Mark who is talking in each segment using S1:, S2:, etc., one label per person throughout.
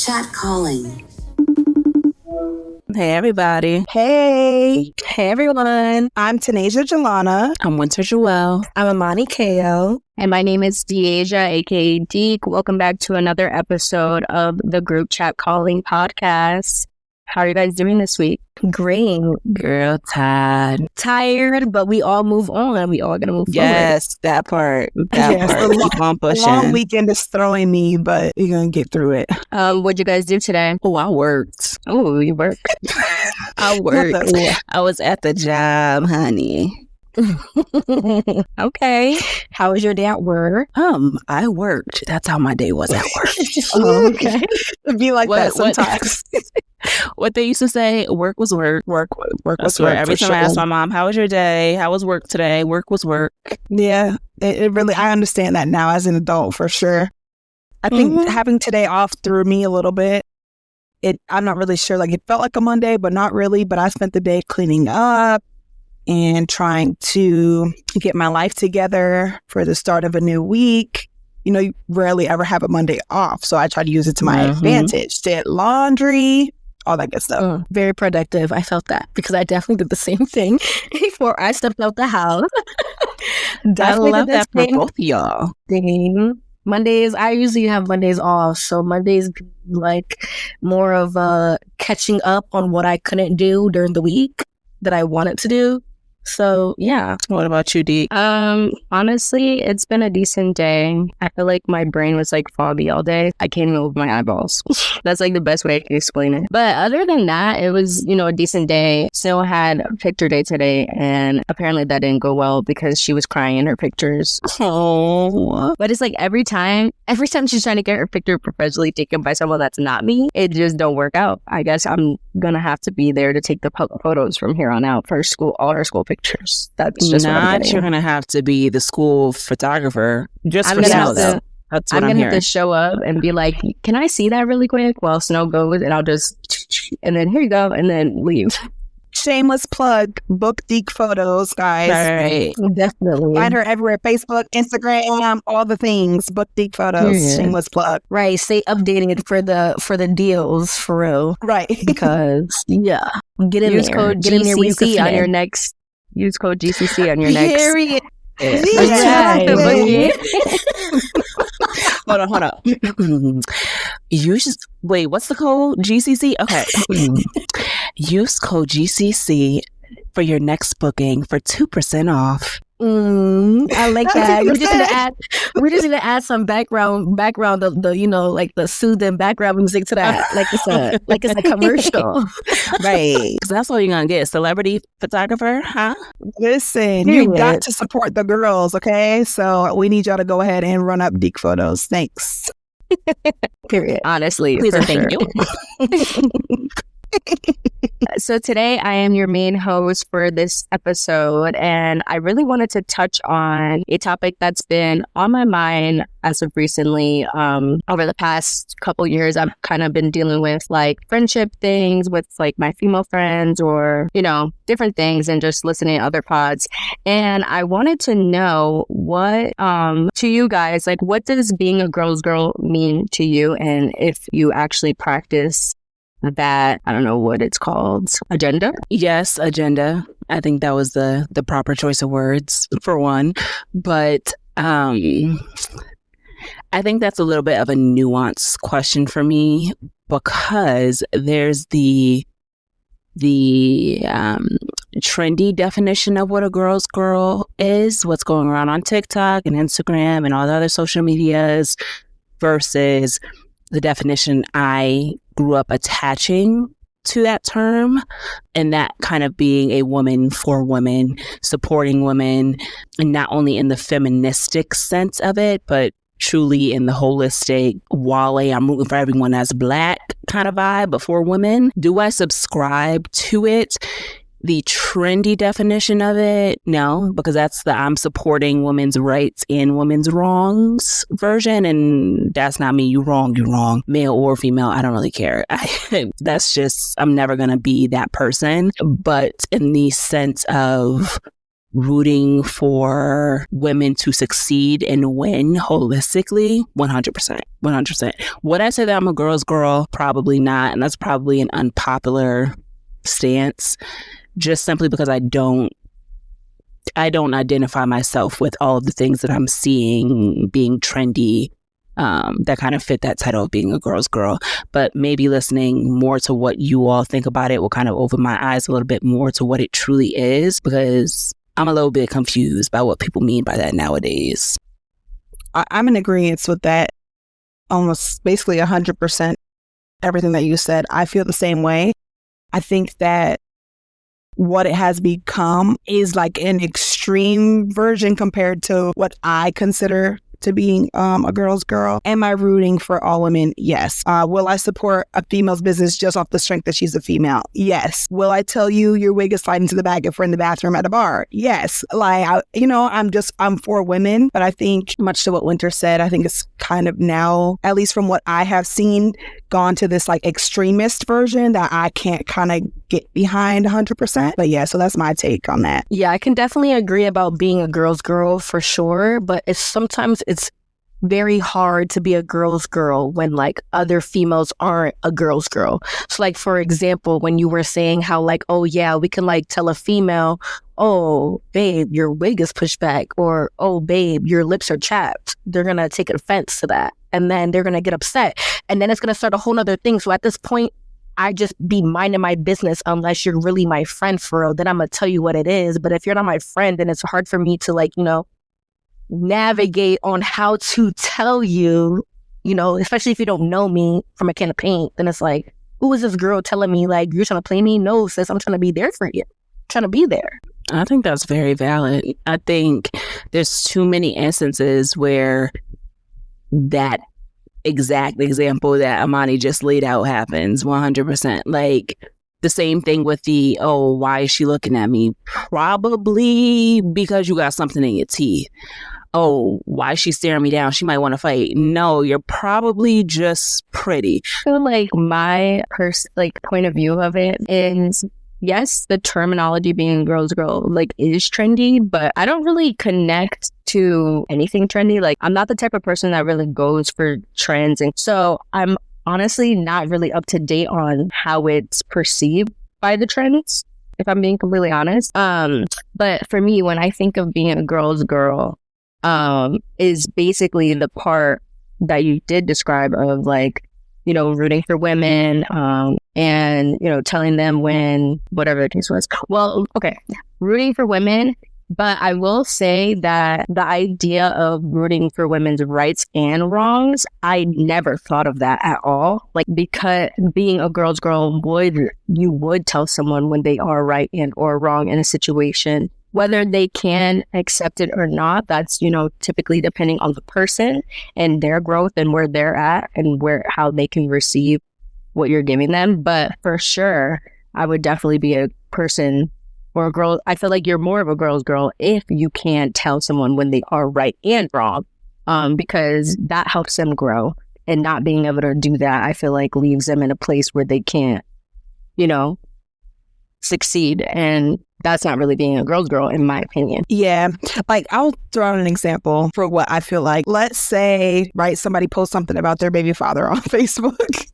S1: Chat calling.
S2: Hey, everybody.
S3: Hey.
S4: Hey, everyone.
S3: I'm Tanasia Jelana.
S2: I'm Winter Joelle.
S4: I'm Amani Ko.
S5: And my name is Di'Azia, aka Deek. Welcome back to another episode of the Group Chat Calling podcast. How are you guys doing this week?
S4: Great.
S2: Girl,
S4: tired, but we all move on. We all gonna move forward.
S2: Yes, that part. Keep on pushing.
S3: Long weekend is throwing me, but we're gonna get through it.
S5: What'd you guys do today?
S2: Oh, I worked.
S5: Oh, you worked.
S2: I worked. I was at the job, honey.
S5: Okay.
S4: How was your day at work?
S2: I worked. That's how my day was at work.
S3: Okay. It'd be like that sometimes.
S2: What they used to say, work was work. Work was work. Every time I asked my mom, how was your day? How was work today? Work was work.
S3: Yeah, it really, I understand that now as an adult for sure. I think having today off threw me a little bit. I'm not really sure. Like, it felt like a Monday, but not really. But I spent the day cleaning up and trying to get my life together for the start of a new week. You know, you rarely ever have a Monday off. So I try to use it to my advantage. Did laundry, all that good stuff.
S4: Very productive. I felt that because I definitely did the same thing before I stepped out the house.
S2: I love that for both of y'all.
S4: Mondays, I usually have Mondays off. So Mondays like more of catching up on what I couldn't do during the week that I wanted to do. So, yeah.
S2: What about you, Deek?
S5: Honestly, it's been a decent day. I feel like my brain was like foggy all day. I can't even move my eyeballs. That's like the best way I can explain it. But other than that, it was, a decent day. Snow had a picture day today, and apparently that didn't go well because she was crying in her pictures.
S2: Oh.
S5: But it's like every time she's trying to get her picture professionally taken by someone that's not me, it just don't work out. I guess I'm gonna have to be there to take the photos from here on out for school, all her school pictures. That's just
S2: you're gonna have to be the school photographer just for Snow, though. That's what I'm
S5: gonna
S2: hearing.
S5: have to show up and be like, can I see that really quick while Snow goes, and I'll just, and then here you go, and then leave.
S3: Shameless plug, book Deek photos, guys.
S2: Right.
S4: Definitely.
S3: Find her everywhere. Facebook, Instagram, all the things. Book Deek photos. Yeah. Shameless plug.
S4: Right. Stay updated for the deals, for real.
S3: Right.
S4: Because, yeah. Get in
S5: use
S4: there.
S5: Code
S4: Get in there
S5: GCC on your next. Use code GCC on your next.
S3: Period.
S2: Hold on. Wait, what's the code? GCC? Okay. Use code GCC for your next booking for 2% off.
S4: I like that. We just need to add some background the like the soothing background music to that, like it's a commercial,
S2: right? Because that's all you're gonna get, celebrity photographer, huh?
S3: Listen, you got to support the girls, okay? So we need y'all to go ahead and run up Deek photos. Thanks.
S5: Period. Honestly,
S2: please and thank you.
S5: So today I am your main host for this episode, and I really wanted to touch on a topic that's been on my mind as of recently. Over the past couple years, I've kind of been dealing with like friendship things with like my female friends, or different things, and just listening to other pods. And I wanted to know what to you guys, like, what does being a girl's girl mean to you, and if you actually practice that, I don't know what it's called, agenda?
S2: Yes, agenda. I think that was the proper choice of words for one. But I think that's a little bit of a nuanced question for me, because there's the trendy definition of what a girl's girl is, what's going around on TikTok and Instagram and all the other social medias, versus the definition I grew up attaching to that term, and that kind of being a woman for women, supporting women, and not only in the feministic sense of it, but truly in the holistic Wale, I'm rooting for everyone as Black kind of vibe, but for women. Do I subscribe to it? The trendy definition of it? No, because that's the I'm supporting women's rights and women's wrongs version, and that's not me. You wrong, male or female. I don't really care. That's just, I'm never going to be that person. But in the sense of rooting for women to succeed and win holistically, 100%. 100%. Would I say that I'm a girl's girl? Probably not. And that's probably an unpopular stance, just simply because I don't identify myself with all of the things that I'm seeing being trendy that kind of fit that title of being a girl's girl. But maybe listening more to what you all think about it will kind of open my eyes a little bit more to what it truly is, because I'm a little bit confused by what people mean by that nowadays.
S3: I'm in agreement with that. Almost basically 100% everything that you said. I feel the same way. I think that what it has become is like an extreme version compared to what I consider to being a girl's girl. Am I rooting for all women? Yes. Will I support a female's business just off the strength that she's a female? Yes. Will I tell you your wig is sliding to the back if we're in the bathroom at a bar? Yes. Like, I'm for women, but I think much to what Winter said, I think it's kind of now, at least from what I have seen, gone to this like extremist version that I can't kind of get behind 100%. But yeah, so that's my take on that.
S4: Yeah, I can definitely agree about being a girl's girl for sure, but sometimes it's very hard to be a girl's girl when like other females aren't a girl's girl. So like, for example, when you were saying how like, oh yeah, we can like tell a female, oh babe, your wig is pushed back, or oh babe, your lips are chapped. They're gonna take offense to that, and then they're gonna get upset, and then it's gonna start a whole nother thing. So at this point, I just be minding my business unless you're really my friend for real. Then I'm gonna tell you what it is. But if you're not my friend, then it's hard for me to like, navigate on how to tell you, especially if you don't know me from a can of paint. Then it's like, who is this girl telling me like, you're trying to play me? No, sis, I'm trying to be there for you. I'm trying to be there.
S2: I think that's very valid. I think there's too many instances where that exact example that Amani just laid out happens 100%. Like the same thing with the, oh, why is she looking at me? Probably because you got something in your teeth. Oh, why is she staring me down? She might want to fight. No, you're probably just pretty.
S5: So like my point of view of it is, yes, the terminology being girl's girl like is trendy, but I don't really connect to anything trendy. Like I'm not the type of person that really goes for trends, and so I'm honestly not really up to date on how it's perceived by the trends, if I'm being completely honest. But for me, when I think of being a girl's girl, is basically the part that you did describe of like, rooting for women, and, telling them when, whatever the case was. Well, okay, rooting for women. But I will say that the idea of rooting for women's rights and wrongs, I never thought of that at all. Like, because being a girl's girl you would tell someone when they are right and or wrong in a situation, whether they can accept it or not. That's, typically depending on the person and their growth and where they're at and how they can receive what you're giving them. But for sure, I would definitely be a person or a girl. I feel like you're more of a girl's girl if you can tell someone when they are right and wrong, because that helps them grow. And not being able to do that, I feel like leaves them in a place where they can't, succeed. And that's not really being a girl's girl, in my opinion.
S3: Yeah. Like, I'll throw out an example for what I feel like. Let's say, right, somebody posts something about their baby father on Facebook.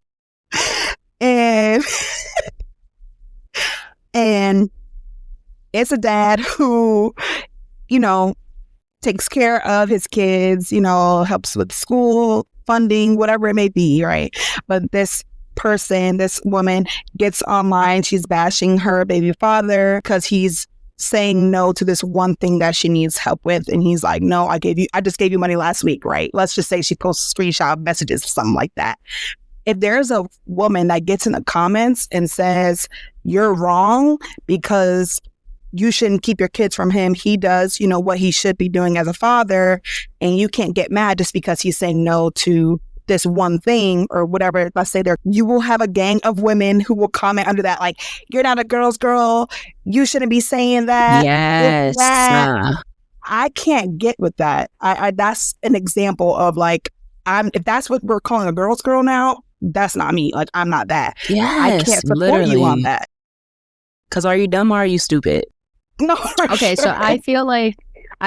S3: And it's a dad who, takes care of his kids, helps with school funding, whatever it may be, right? But this woman gets online, she's bashing her baby father because he's saying no to this one thing that she needs help with. And he's like, no, I just gave you money last week, right? Let's just say she posts screenshot messages or something like that. If there's a woman that gets in the comments and says, you're wrong because you shouldn't keep your kids from him, he does, what he should be doing as a father, and you can't get mad just because he's saying no to this one thing or whatever. Let's say you will have a gang of women who will comment under that, like, you're not a girl's girl, you shouldn't be saying that.
S2: Yes.
S3: I can't get with that. I that's an example of like, if that's what we're calling a girl's girl now, that's not me. Like, I'm not that.
S2: Yes,
S3: I can't support you on that.
S2: Because are you dumb or are you stupid?
S3: No.
S5: Okay, so I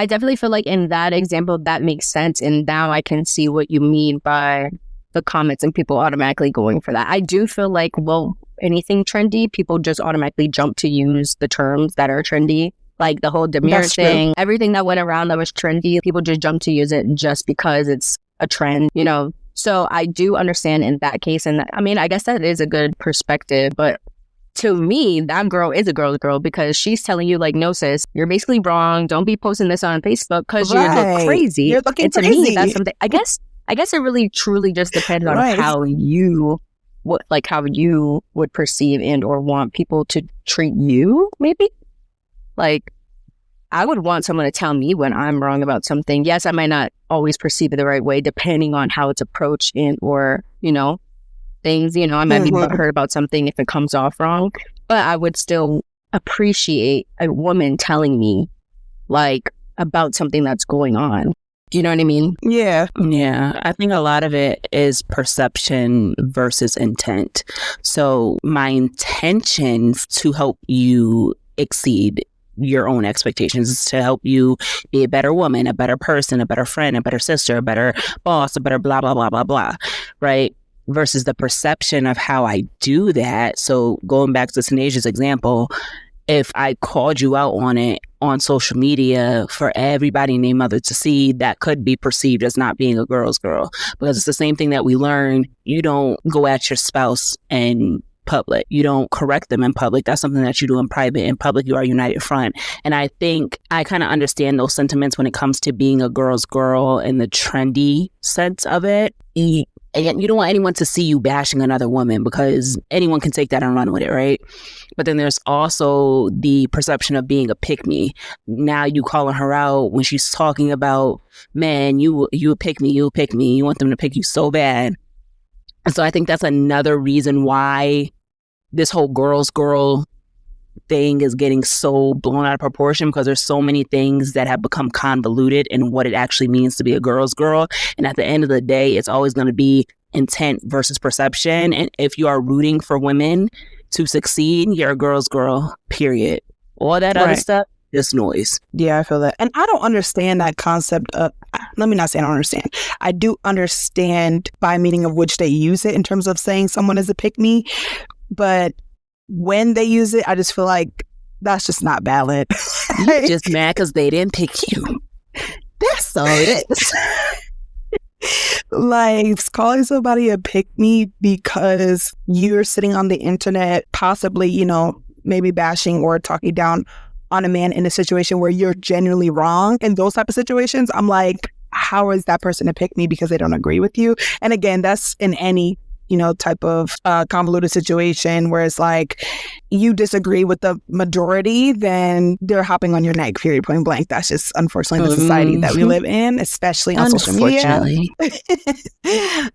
S5: definitely feel like in that example that makes sense, and now I can see what you mean by the comments and people automatically going for that. I do feel like, well, anything trendy, people just automatically jump to use the terms that are trendy. Like the whole demure
S3: That's
S5: thing, everything that went around that was trendy, people just jump to use it just because it's a trend, you know? So I do understand in that case. And I mean, I guess that is a good perspective, but to me, that girl is a girl's girl because she's telling you, like, no, sis, you're basically wrong. Don't be posting this on Facebook because you look crazy.
S3: You're looking
S5: and to
S3: crazy.
S5: me, that's something, I guess it really truly just depends on how you would perceive and or want people to treat you, maybe. Like, I would want someone to tell me when I'm wrong about something. Yes, I might not always perceive it the right way, depending on how it's approached and or, you know, things, you know, I might be hurt about something if it comes off wrong, but I would still appreciate a woman telling me, like, about something that's going on. Do you know what I mean?
S3: Yeah.
S2: Yeah. I think a lot of it is perception versus intent. So my intention to help you exceed your own expectations is to help you be a better woman, a better person, a better friend, a better sister, a better boss, a better blah, blah, blah, blah, blah. Right? Versus the perception of how I do that. So going back to Sinaja's example, if I called you out on it on social media for everybody named Mother to see, that could be perceived as not being a girl's girl. Because it's the same thing that we learned. You don't go at your spouse in public. You don't correct them in public. That's something that you do in private. In public, you are united front. And I think I kind of understand those sentiments when it comes to being a girl's girl in the trendy sense of it. And you don't want anyone to see you bashing another woman because anyone can take that and run with it, right? But then there's also the perception of being a pick-me. Now you calling her out when she's talking about, man, you pick me, you pick me. You want them to pick you so bad. And so I think that's another reason why this whole girl's girl thing is getting so blown out of proportion, because there's so many things that have become convoluted in what it actually means to be a girl's girl. And at the end of the day, it's always going to be intent versus perception. And if you are rooting for women to succeed, you're a girl's girl, period. All that other stuff, just noise.
S3: Yeah, I feel that. And I don't understand that concept of, let me not say I don't understand. I do understand by meaning of which they use it in terms of saying someone is a pick-me, but when they use it, I just feel like that's just not valid.
S2: You're just mad because they didn't pick you. That's all it is.
S3: Like, calling somebody a pick-me because you're sitting on the internet, possibly, you know, maybe bashing or talking down on a man in a situation where you're genuinely wrong. In those type of situations, I'm like, how is that person a pick-me because they don't agree with you? And again, that's in any, you know, type of convoluted situation where it's like you disagree with the majority, then they're hopping on your neck, period, point blank. That's just unfortunately the society that we live in, especially on social media.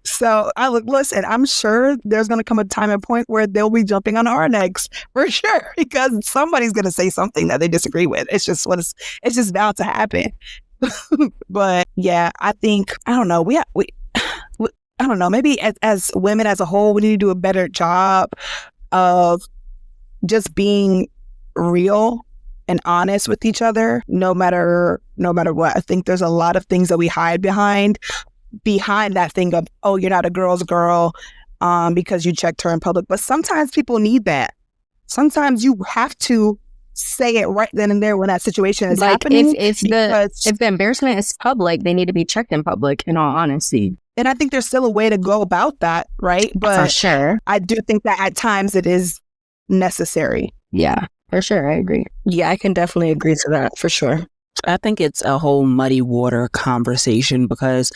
S3: So listen, I'm sure there's going to come a time and point where they'll be jumping on our necks for sure, because somebody's going to say something that they disagree with. It's just bound to happen. But yeah, I think, I don't know, I don't know, maybe as women as a whole, we need to do a better job of just being real and honest with each other, no matter what. I think there's a lot of things that we hide behind that thing of, oh, you're not a girl's girl because you checked her in public. But sometimes people need that. Sometimes you have to say it right then and there when that situation is happening.
S5: If the embarrassment is public, they need to be checked in public, in all honesty.
S3: And I think there's still a way to go about that, right? But
S5: for sure,
S3: I do think that at times it is necessary.
S5: Yeah, for sure. I agree.
S4: Yeah, I can definitely agree to that, for sure.
S2: I think it's a whole muddy water conversation, because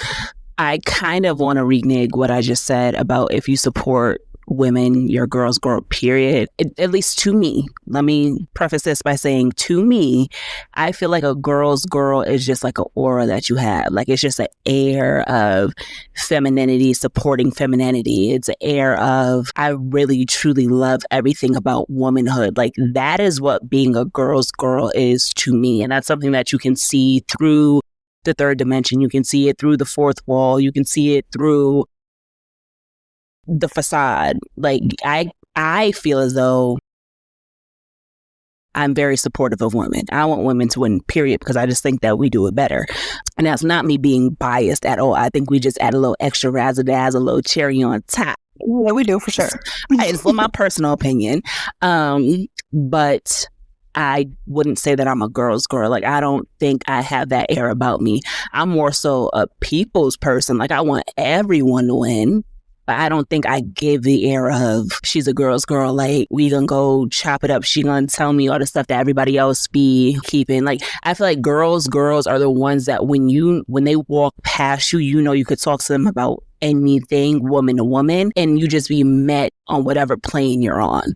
S2: I kind of want to renege what I just said about if you support women, your girl's girl, period. At least to me, let me preface this by saying, to me, I feel like a girl's girl is just like an aura that you have. Like, it's just an air of femininity, supporting femininity. It's an air of, I really truly love everything about womanhood. Like, that is what being a girl's girl is to me. And that's something that you can see through the third dimension. You can see it through the fourth wall. You can see it through the facade. Like, I feel as though I'm very supportive of women. I want women to win, period, because I just think that we do it better. And that's not me being biased at all. I think we just add a little extra razzle-dazzle, a little cherry on top.
S3: Yeah, we do for sure.
S2: It's for my personal opinion. But I wouldn't say that I'm a girl's girl. Like, I don't think I have that air about me. I'm more so a people's person. Like, I want everyone to win. But I don't think I give the air of she's a girl's girl. Like, we gonna go chop it up. She gonna tell me all the stuff that everybody else be keeping. Like, I feel like girls are the ones that when they walk past you, you know you could talk to them about anything, woman to woman, and you just be met on whatever plane you're on.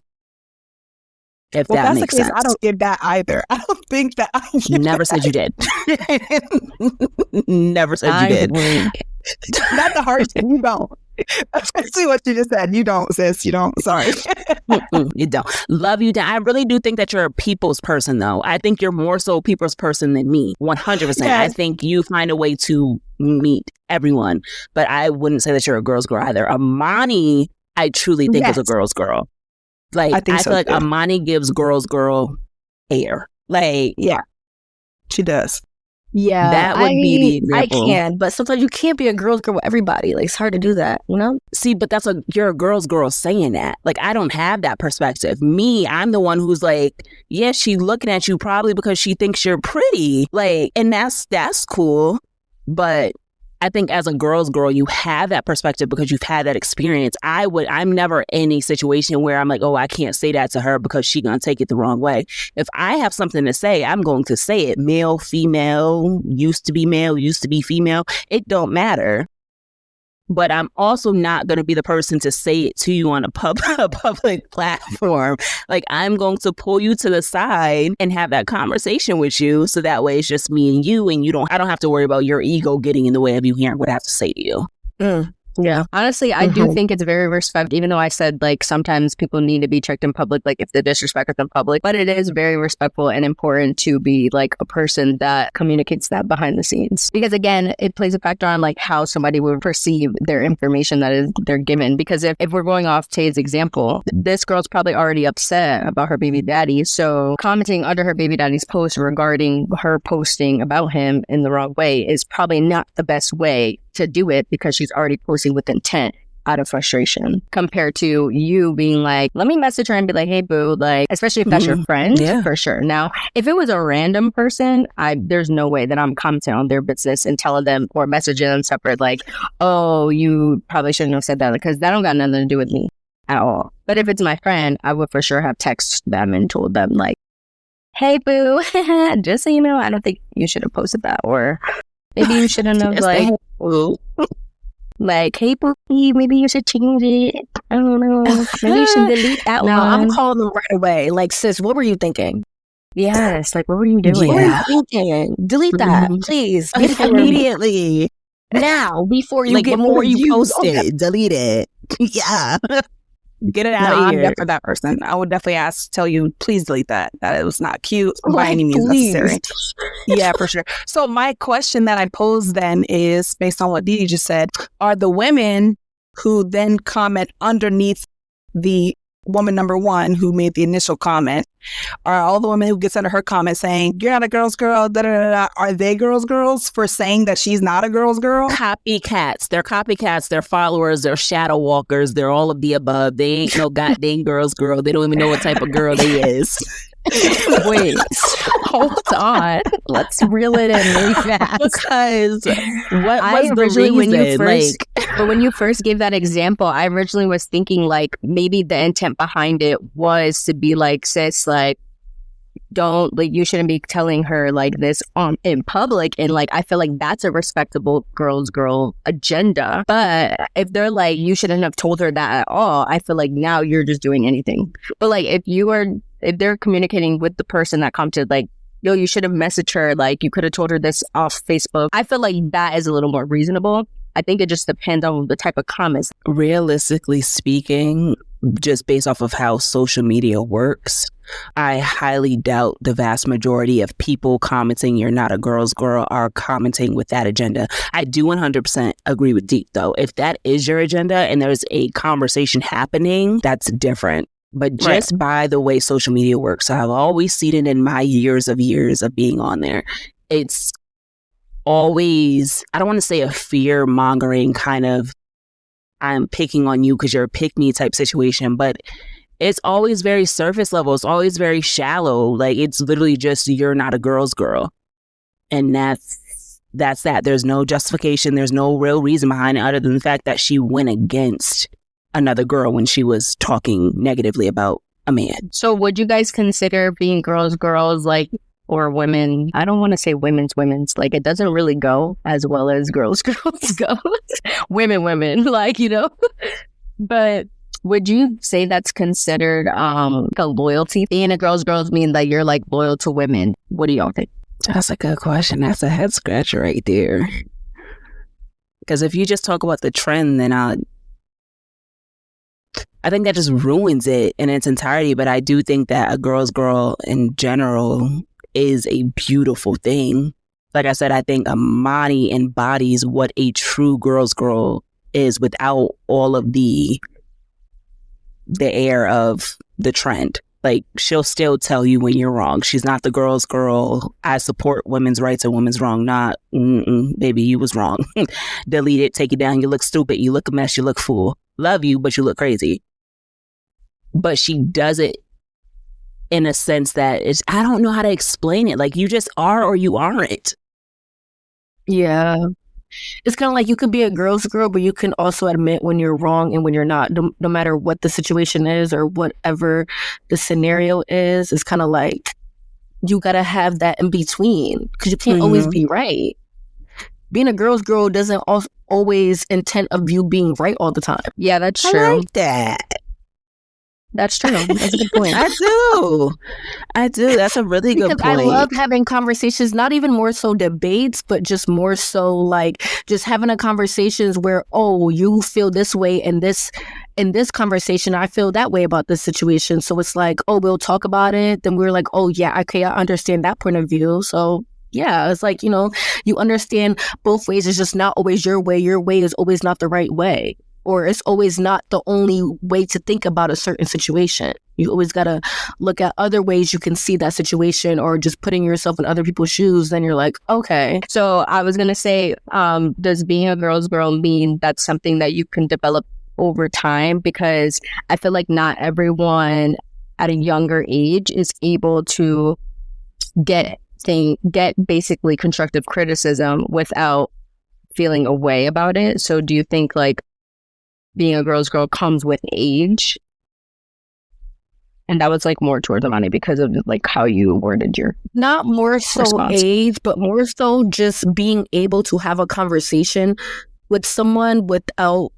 S2: If
S3: well,
S2: that
S3: that's
S2: makes
S3: the case,
S2: sense.
S3: I don't give that either. I don't think that I give
S2: Never
S3: that.
S2: said you did. Never said you did.
S3: Not the harsh. You don't. I see what you just said. You don't, sis. You don't. Sorry.
S2: You don't. Love you. I really do think that you're a people's person, though. I think you're more so a people's person than me. 100%.
S3: Yes.
S2: I think you find a way to meet everyone. But I wouldn't say that you're a girl's girl either. Amani, I truly think is a girl's girl. Like, I feel like Amani gives girl's girl air. Like,
S3: yeah, she does.
S4: Yeah,
S2: that would be the
S4: I
S2: example.
S4: can, but sometimes you can't be a girl's girl with everybody. Like, it's hard to do that, you know?
S2: See, but you're a girl's girl saying that. Like, I don't have that perspective. Me, I'm the one who's like, yeah, she's looking at you probably because she thinks you're pretty. Like, and that's cool. But I think as a girl's girl, you have that perspective because you've had that experience. I'm never in a situation where I'm like, oh, I can't say that to her because she's going to take it the wrong way. If I have something to say, I'm going to say it. Male, female, used to be female. It don't matter. But I'm also not going to be the person to say it to you on a public platform. Like, I'm going to pull you to the side and have that conversation with you. So that way it's just me and you I don't have to worry about your ego getting in the way of you hearing what I have to say to you.
S4: Yeah.
S5: Honestly, I do think it's very respectful, even though I said, like, sometimes people need to be checked in public, like, if the disrespect is in public. But it is very respectful and important to be, like, a person that communicates that behind the scenes. Because, again, it plays a factor on, like, how somebody will perceive their information they're given. Because if we're going off Tay's example, this girl's probably already upset about her baby daddy. So commenting under her baby daddy's post regarding her posting about him in the wrong way is probably not the best way to do it, because she's already posting with intent out of frustration, compared to you being like, let me message her and be like, hey boo, like, especially if that's your friend, for sure. Now, if it was a random person, there's no way that I'm commenting on their business and telling them or messaging them separate, like, oh, you probably shouldn't have said that, because that don't got nothing to do with me at all. But if it's my friend, I would for sure have texted them and told them, like, hey boo, just so you know, I don't think you should have posted that, or maybe you shouldn't have, like, like, hey, Pookie, maybe you should change it. I don't know. Maybe you should delete that one.
S4: I'm calling them right away. Like, sis, what were you thinking?
S5: Yes, like, what were you doing?
S4: What were you thinking? Delete that, please.
S3: Immediately.
S4: Now, before you
S2: like,
S4: get
S2: before
S4: more
S2: you
S4: views.
S2: post it, delete it. Yeah. Get it out
S3: No,
S2: of
S3: I'm
S2: here.
S3: definitely that person. I would definitely tell you, please delete that. That it was not cute by
S4: Like,
S3: any means
S4: please.
S3: necessary. Yeah, for sure. So my question that I pose then is, based on what Dee just said, are the women who then comment underneath the woman number one who made the initial comment, are all the women who gets under her comment saying, you're not a girl's girl, da, da, da, da, are they girls for saying that she's not a girl's girl?
S2: Copycats. They're copycats. They're followers. They're shadow walkers. They're all of the above. They ain't no goddamn girl's girl. They don't even know what type of girl they is.
S5: Wait, hold on. Let's reel it in really fast.
S2: Because what
S5: I
S2: was the
S5: originally,
S2: reason?
S5: when you first gave that example, I originally was thinking, like, maybe the intent behind it was to be like, sis, like, don't, like, you shouldn't be telling her like this in public. And like, I feel like that's a respectable girl's girl agenda. But if they're like, you shouldn't have told her that at all, I feel like now you're just doing anything. But like, if they're communicating with the person that commented, like, yo, you should have messaged her, like, you could have told her this off Facebook, I feel like that is a little more reasonable. I think it just depends on the type of comments.
S2: Realistically speaking, just based off of how social media works, I highly doubt the vast majority of people commenting you're not a girl's girl are commenting with that agenda. I do 100% agree with Deek, though. If that is your agenda and there's a conversation happening, that's different. But just by the way social media works, I've always seen it in my years of being on there. It's always, I don't want to say a fear mongering kind of, I'm picking on you because you're a pick me type situation, but it's always very surface level. It's always very shallow. Like, it's literally just, you're not a girl's girl. And that's that. There's no justification. There's no real reason behind it other than the fact that she went against another girl when she was talking negatively about a man.
S5: So would you guys consider being girls, like, or women? I don't want to say women's. Like, it doesn't really go as well as girls go. women, like, you know. But would you say that's considered a loyalty? Being a girls mean that you're like loyal to women. What do y'all think?
S2: That's a good question. That's a head scratcher right there. Because if you just talk about the trend, then I think that just ruins it in its entirety. But I do think that a girl's girl in general is a beautiful thing. Like I said, I think Amani embodies what a true girl's girl is without all of the air of the trend. Like, she'll still tell you when you're wrong. She's not the girl's girl. I support women's rights or women's wrong. Not, baby, you was wrong. Delete it, take it down. You look stupid. You look a mess. You look fool. Love you, but you look crazy. But she does it in a sense that I don't know how to explain it. Like, you just are or you aren't.
S4: Yeah. It's kind of like you could be a girl's girl, but you can also admit when you're wrong and when you're not, no matter what the situation is or whatever the scenario is. It's kind of like you got to have that in between because you can't always be right. Being a girl's girl doesn't always intent of you being right all the time.
S5: Yeah, that's true.
S2: I like that.
S5: That's true. That's a good point.
S2: I do. That's a really good point.
S4: I love having conversations, not even more so debates, but just more so like just having a conversations where, oh, you feel this way in this conversation, I feel that way about this situation. So it's like, oh, we'll talk about it. Then we're like, oh yeah, okay, I understand that point of view. So yeah, it's like, you know, you understand both ways. It's just not always your way. Your way is always not the right way. Or it's always not the only way to think about a certain situation. You always got to look at other ways you can see that situation or just putting yourself in other people's shoes. Then you're like, okay.
S5: So I was going to say, does being a girl's girl mean that's something that you can develop over time? Because I feel like not everyone at a younger age is able to get basically constructive criticism without feeling a way about it. So do you think like being a girl's girl comes with age? And that was like more towards Amani because of like how you worded your
S4: not more so response. Age, but more so just being able to have a conversation with someone without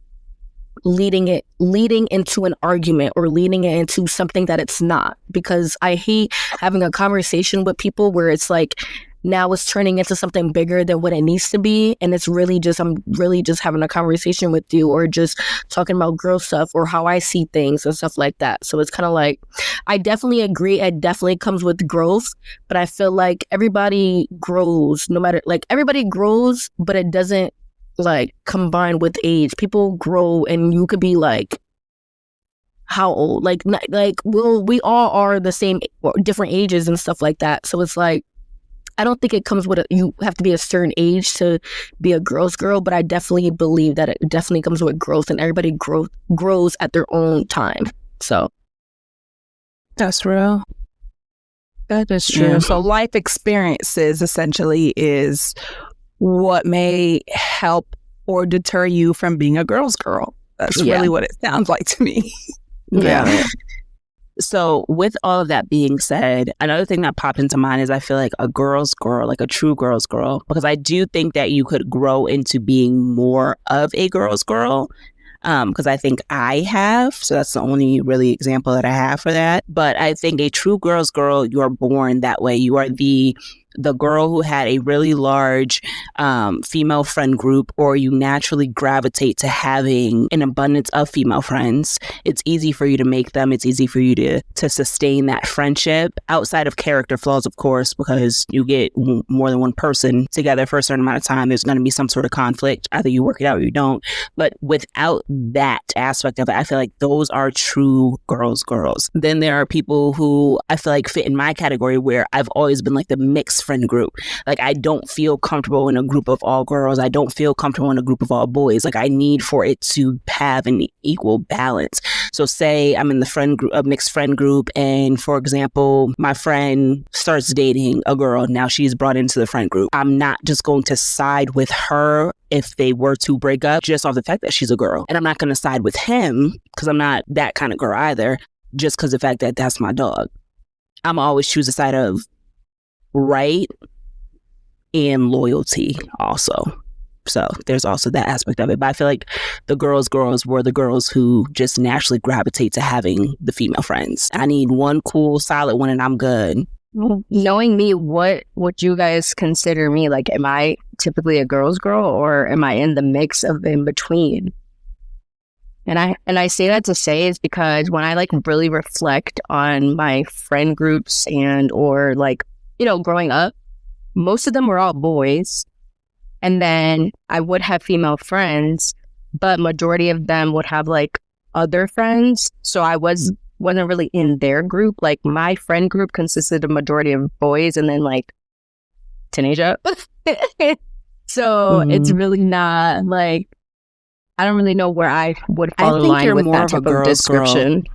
S4: leading into an argument or leading it into something that it's not. Because I hate having a conversation with people where it's like now it's turning into something bigger than what it needs to be. And it's really just, I'm really just having a conversation with you or just talking about girl stuff or how I see things and stuff like that. So it's kind of like, I definitely agree. It definitely comes with growth, but I feel like everybody grows no matter, like everybody grows, but it doesn't like combine with age. People grow and you could be like, how old? Like we all are the same, different ages and stuff like that. So it's like, I don't think it comes with you have to be a certain age to be a girl's girl, but I definitely believe that it definitely comes with growth and everybody grows at their own time. So
S2: that's real.
S3: That is true. Yeah. So life experiences essentially is what may help or deter you from being a girl's girl. That's really what it sounds like to me.
S2: Yeah. So with all of that being said, another thing that popped into mind is I feel like a girl's girl, like a true girl's girl, because I do think that you could grow into being more of a girl's girl. Because I think I have, so that's the only really example that I have for that. But I think a true girl's girl, you're born that way. You are the girl who had a really large female friend group, or you naturally gravitate to having an abundance of female friends, it's easy for you to make them. It's easy for you to sustain that friendship outside of character flaws, of course, because you get more than one person together for a certain amount of time. There's going to be some sort of conflict. Either you work it out or you don't. But without that aspect of it, I feel like those are true girls. Then there are people who I feel like fit in my category where I've always been like the mixed friend group. Like, I don't feel comfortable in a group of all girls. I don't feel comfortable in a group of all boys. Like, I need for it to have an equal balance. So say I'm in the friend group, a mixed friend group, and for example, my friend starts dating a girl. Now she's brought into the friend group. I'm not just going to side with her if they were to break up just off the fact that she's a girl. And I'm not going to side with him because I'm not that kind of girl either, just because of the fact that that's my dog. I'm always choose the side of right and loyalty also. So there's also that aspect of it. But I feel like the girls were the girls who just naturally gravitate to having the female friends. I need one cool, solid one and I'm good.
S5: Knowing me, what would you guys consider me? Like, am I typically a girl's girl, or am I in the mix of in between? And I say that to say is because when I like really reflect on my friend groups and or like, you know, growing up, most of them were all boys. And then I would have female friends, but majority of them would have like other friends. So I wasn't really in their group. Like, my friend group consisted of majority of boys and then like teenager. So it's really not like, I don't really know where I would fall in line with that type of description.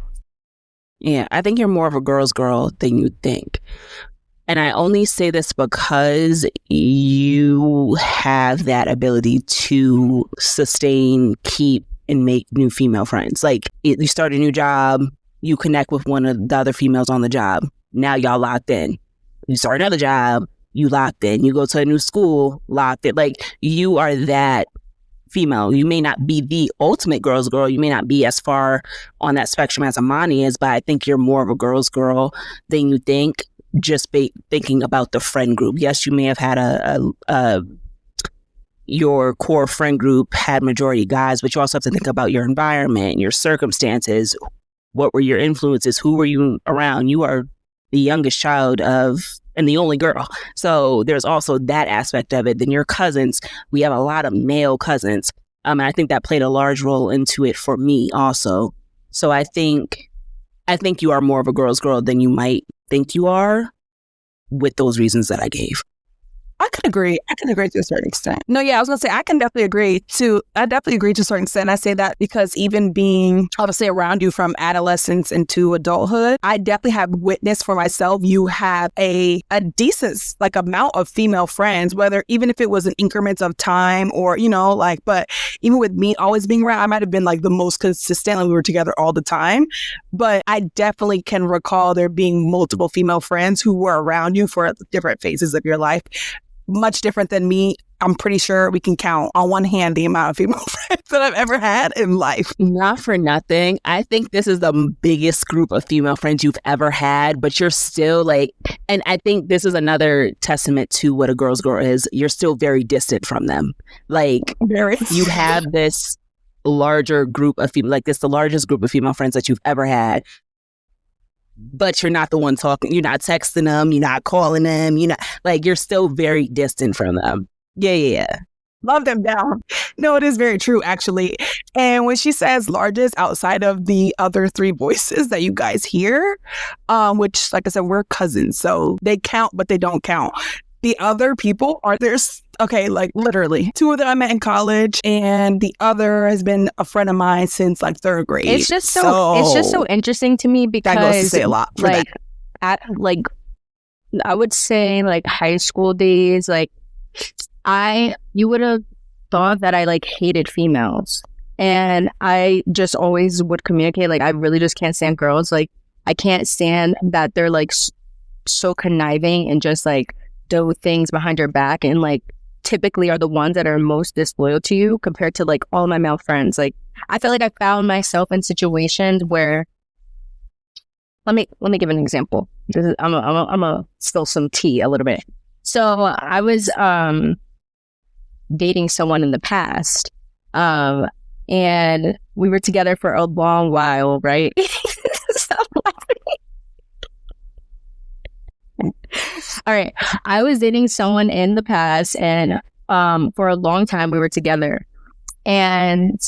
S2: Yeah, I think you're more of a girl's girl than you think. And I only say this because you have that ability to sustain, keep, and make new female friends. Like, you start a new job, you connect with one of the other females on the job. Now y'all locked in. You start another job, you locked in. You go to a new school, locked in. Like, you are that female. You may not be the ultimate girl's girl. You may not be as far on that spectrum as Amani is, but I think you're more of a girl's girl than you think. Just thinking about the friend group. Yes, you may have had your core friend group had majority guys, but you also have to think about your environment, your circumstances. What were your influences? Who were you around? You are the youngest child and the only girl. So there's also that aspect of it. Then your cousins, we have a lot of male cousins. And I think that played a large role into it for me also. So I think you are more of a girl's girl than you might think you are, with those reasons that I gave.
S3: I could agree. I can agree to a certain extent. No, yeah, I was going to say, I definitely agree to a certain extent. I say that because even being obviously around you from adolescence into adulthood, I definitely have witnessed for myself, you have a decent like amount of female friends, whether even if it was in increments of time or, you know, like, but even with me always being around, I might have been like the most consistent, like we were together all the time. But I definitely can recall there being multiple female friends who were around you for different phases of your life. Much different than me. I'm pretty sure we can count on one hand the amount of female friends that I've ever had in life.
S2: Not for nothing. I think this is the biggest group of female friends you've ever had, but you're still like, and I think this is another testament to what a girl's girl is. You're still very distant from them. Like, you have this larger group of female, like this, the largest group of female friends that you've ever had. But you're not the one talking. You're not texting them. You're not calling them. You're not like, you're still very distant from them. Yeah.
S3: Love them down. No, it is very true, actually. And when she says largest outside of the other three voices that you guys hear, which, like I said, we're cousins. So they count, but they don't count. The other people are there's okay, like literally 2 of them I met in college, and the other has been a friend of mine since like 3rd grade.
S5: It's just so interesting to me because
S3: that goes to say a lot for
S5: like
S3: that.
S5: At like I would say like high school days, like you would have thought that I like hated females, and I just always would communicate like I really just can't stand girls. Like, I can't stand that they're like so conniving and just like do things behind your back, and like typically are the ones that are most disloyal to you compared to like all of my male friends. Like, I feel like I found myself in situations where, let me give an example. I'm a spill some tea a little bit. So I was dating someone in the past. And we were together for a long while, right? All right. I was dating someone in the past, and for a long time we were together. And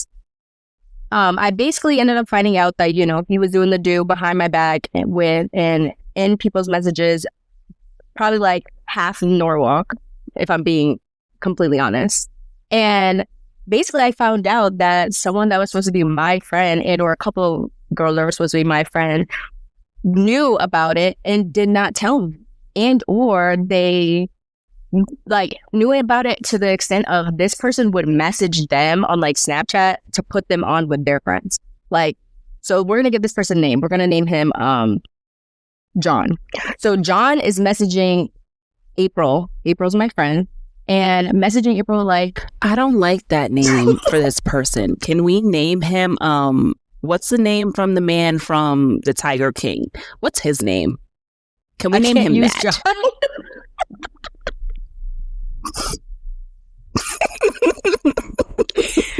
S5: I basically ended up finding out that, you know, he was doing the do behind my back and in people's messages, probably like half Norwalk, if I'm being completely honest. And basically I found out that someone that was supposed to be my friend or a couple girls that were supposed to be my friend knew about it and did not tell me. And or they like knew about it to the extent of this person would message them on like Snapchat to put them on with their friends. Like, so we're gonna give this person a name. We're gonna name him John. So John is messaging April. April's my friend. And messaging April like,
S2: I don't like that name for this person. Can we name him what's the name from the man from the Tiger King? What's his name? Can we name him that?
S5: John.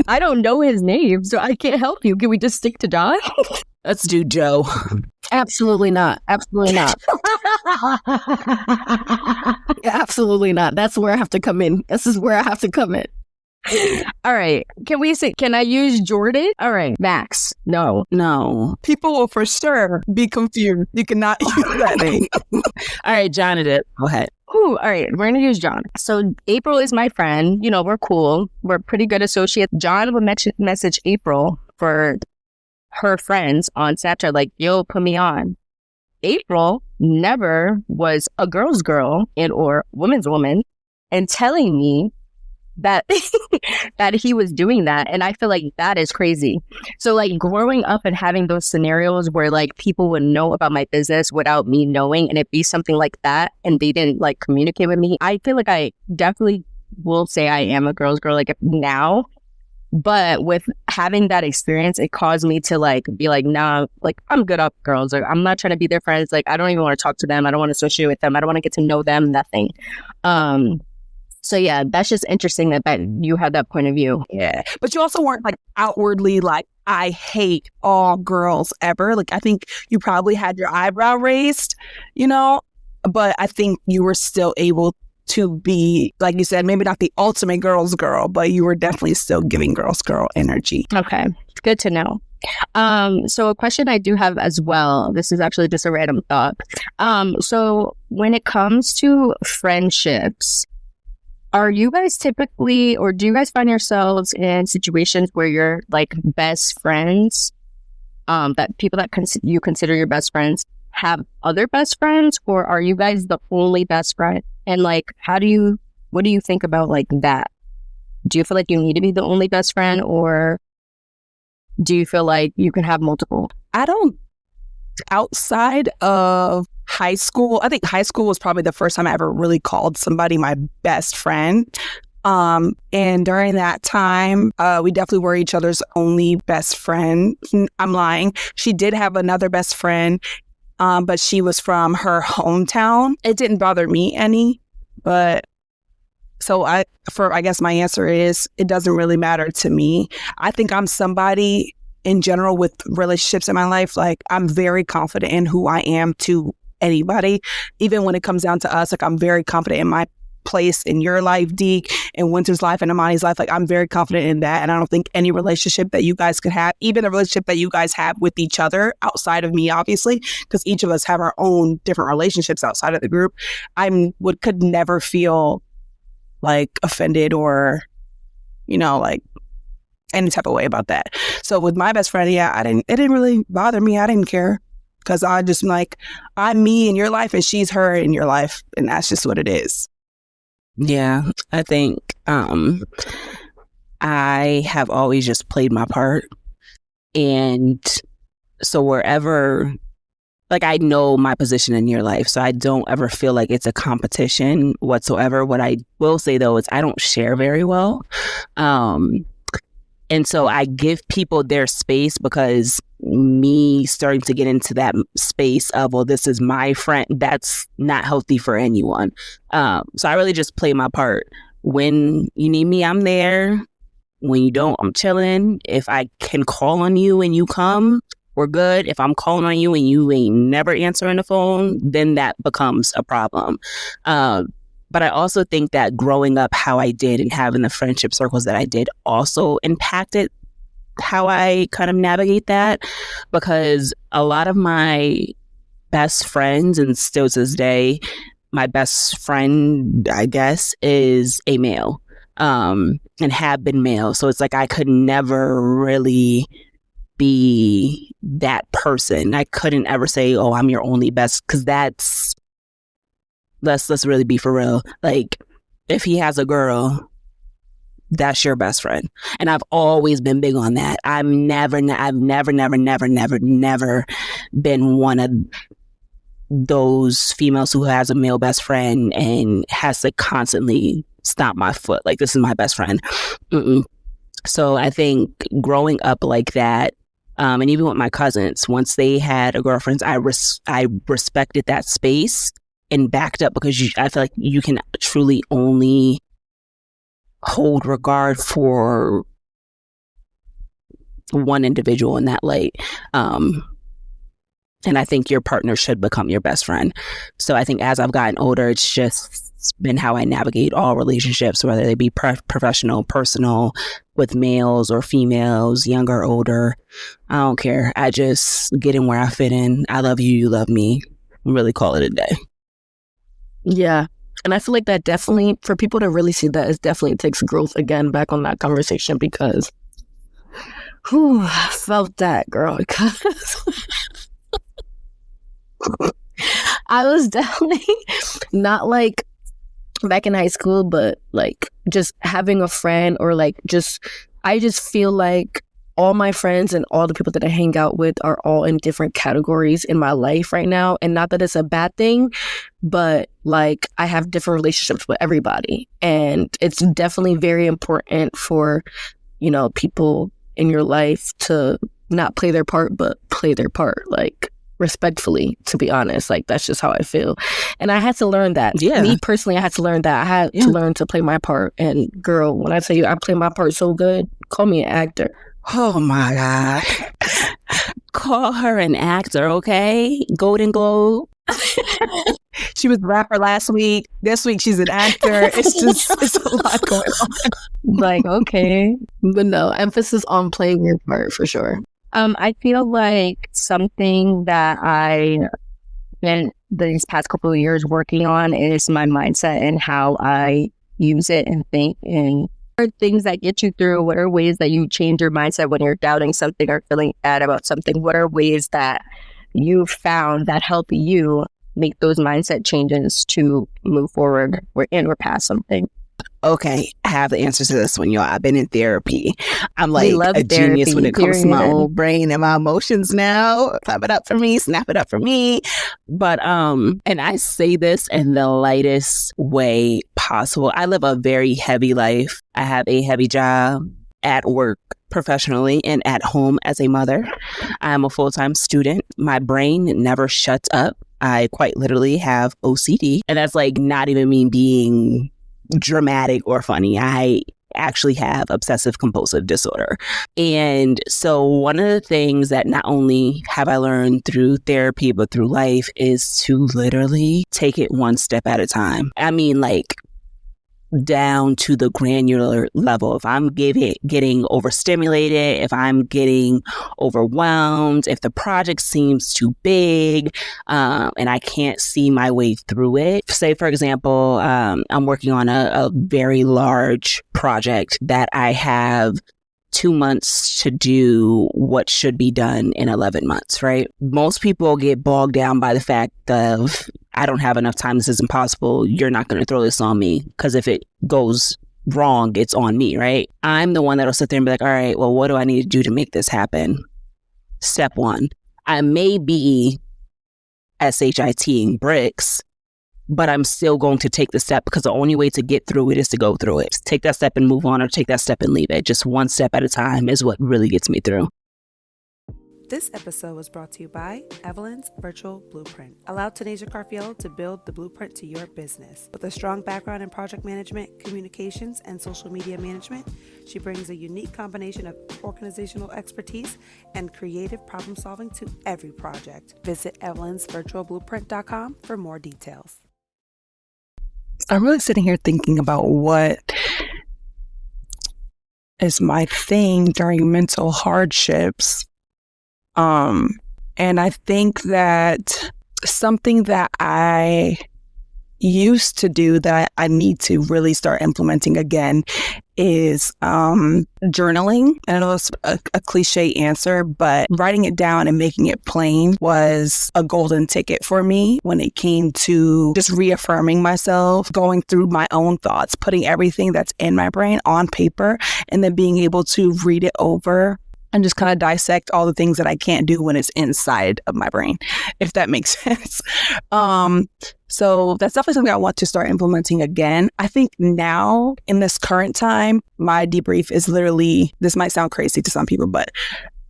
S5: I don't know his name, so I can't help you. Can we just stick to John?
S2: Let's do Joe.
S4: Absolutely not. Absolutely not. Absolutely not. That's where I have to come in. This is where I have to come in.
S5: All right. Can I use Jordan? All right. Max. No.
S3: People will for sure be confused. You cannot use that name.
S2: All right, Jonathan. Go ahead.
S5: Ooh, all right. We're going to use John. So April is my friend. You know, we're cool. We're pretty good associates. John would message April for her friends on Snapchat, like, yo, put me on. April never was a girl's girl or woman's woman and telling me that that he was doing that. And I feel like that is crazy. So like growing up and having those scenarios where like people would know about my business without me knowing and it be something like that and they didn't like communicate with me, I feel like I definitely will say I am a girl's girl like now. But with having that experience, it caused me to like be like, nah, like I'm good up girls. Like, I'm not trying to be their friends. Like I don't even want to talk to them. I don't want to associate with them. I don't want to get to know them. Nothing. So yeah, that's just interesting that you had that point of view.
S3: Yeah. But you also weren't like outwardly like, I hate all girls ever. Like I think you probably had your eyebrow raised, you know, but I think you were still able to be, like you said, maybe not the ultimate girl's girl, but you were definitely still giving girl's girl energy.
S5: Okay. Good to know. So a question I do have as well, this is actually just a random thought. So when it comes to friendships, are you guys typically, or do you guys find yourselves in situations where you're like best friends, that people that you consider your best friends have other best friends, or are you guys the only best friend? And like, what do you think about like that? Do you feel like you need to be the only best friend, or do you feel like you can have multiple?
S3: I don't, outside of high school, I think high school was probably the first time I ever really called somebody my best friend. And during that time, we definitely were each other's only best friend. I'm lying. She did have another best friend, but she was from her hometown. It didn't bother me any, but so I guess my answer is it doesn't really matter to me. I think I'm somebody in general with relationships in my life. Like I'm very confident in who I am to anybody, even when it comes down to us. Like I'm very confident in my place in your life, Deek, in Winter's life, and Amani's life. Like I'm very confident in that, and I don't think any relationship that you guys could have, even a relationship that you guys have with each other outside of me, obviously, because each of us have our own different relationships outside of the group, could never feel like offended or, you know, like any type of way about that. So with my best friend, yeah, it didn't really bother me. I didn't care. Because I just like, I'm me in your life and she's her in your life. And that's just what it is.
S2: Yeah, I think I have always just played my part. And so wherever, like I know my position in your life. So I don't ever feel like it's a competition whatsoever. What I will say though is I don't share very well. And so I give people their space because me starting to get into that space of, well, this is my friend, that's not healthy for anyone. So I really just play my part. When you need me, I'm there. When you don't, I'm chilling. If I can call on you and you come, we're good. If I'm calling on you and you ain't never answering the phone, then that becomes a problem. But I also think that growing up how I did and having the friendship circles that I did also impacted how I kind of navigate that, because a lot of my best friends, and still to this day, my best friend, I guess, is a male, and have been male. So it's like I could never really be that person. I couldn't ever say, oh, I'm your only best, because that's, let's really be for real. Like, if he has a girl, that's your best friend. And I've always been big on that. I've never been one of those females who has a male best friend and has to constantly stomp my foot. Like, this is my best friend. Mm-mm. So I think growing up like that, and even with my cousins, once they had a girlfriend, I respected that space and backed up, because I feel like you can truly only hold regard for one individual in that light. And I think your partner should become your best friend. So I think as I've gotten older, it's just been how I navigate all relationships, whether they be professional, personal, with males or females, younger, older. I don't care. I just get in where I fit in. I love you, you love me. Really call it a day.
S4: Yeah. And I feel like that definitely, for people to really see that, it definitely takes growth again back on that conversation, because I felt that, girl. Because I was definitely not like back in high school, but like just having a friend, or like I just feel like all my friends and all the people that I hang out with are all in different categories in my life right now. And not that it's a bad thing, but like I have different relationships with everybody. And it's definitely very important for, you know, people in your life to not play their part, but play their part, like respectfully, to be honest. Like, that's just how I feel. And I had to learn that.
S2: Yeah.
S4: Me personally, I had to learn that. I had to learn to play my part. And girl, when I tell you I play my part so good, call me an actor.
S2: Oh my God. Call her an actor, okay? Golden Globe.
S3: She was a rapper last week. This week she's an actor. It's a lot going on.
S4: Like, okay. But no, emphasis on playing your part for sure.
S5: I feel like something that I spent these past couple of years working on is my mindset and how I use it and think, and what are things that get you through. What are ways that you change your mindset when you're doubting something or feeling bad about something? What are ways that you've found that help you make those mindset changes to move forward or past something?
S2: Okay, I have the answer to this one, y'all. I've been in therapy. I'm like a
S5: therapy,
S2: genius when it comes to my
S5: period.
S2: old brain and my emotions now. Clap it up for me, snap it up for me. But and I say this in the lightest way possible. I live a very heavy life. I have a heavy job at work professionally and at home as a mother. I'm a full-time student. My brain never shuts up. I quite literally have OCD, and that's like not even me being dramatic or funny. I actually have obsessive compulsive disorder. And so one of the things that not only have I learned through therapy, but through life, is to literally take it one step at a time. I mean, like, down to the granular level. If I'm getting overstimulated, if I'm getting overwhelmed, if the project seems too big, and I can't see my way through it. Say, for example, I'm working on a very large project that I have 2 months to do what should be done in 11 months, right? Most people get bogged down by the fact of, I don't have enough time, this is impossible, you're not going to throw this on me, because if it goes wrong, it's on me, right? I'm the one that'll sit there and be like, all right, well, what do I need to do to make this happen? Step one, I may be SHITing bricks, but I'm still going to take the step, because the only way to get through it is to go through it. Take that step and move on, or take that step and leave it. Just one step at a time is what really gets me through.
S1: This episode was brought to you by Evelyn's Virtual Blueprint. Allow Tanisha Carfield to build the blueprint to your business. With a strong background in project management, communications, and social media management, she brings a unique combination of organizational expertise and creative problem solving to every project. Visit evelynsvirtualblueprint.com for more details.
S3: I'm really sitting here thinking about what is my thing during mental hardships. And I think that something that I used to do that I need to really start implementing again is journaling. And I know it's a cliche answer, but writing it down and making it plain was a golden ticket for me when it came to just reaffirming myself, going through my own thoughts, putting everything that's in my brain on paper, and then being able to read it over and just kind of dissect all the things that I can't do when it's inside of my brain, if that makes sense. So that's definitely something I want to start implementing again. I think now, in this current time, my debrief is literally, this might sound crazy to some people, but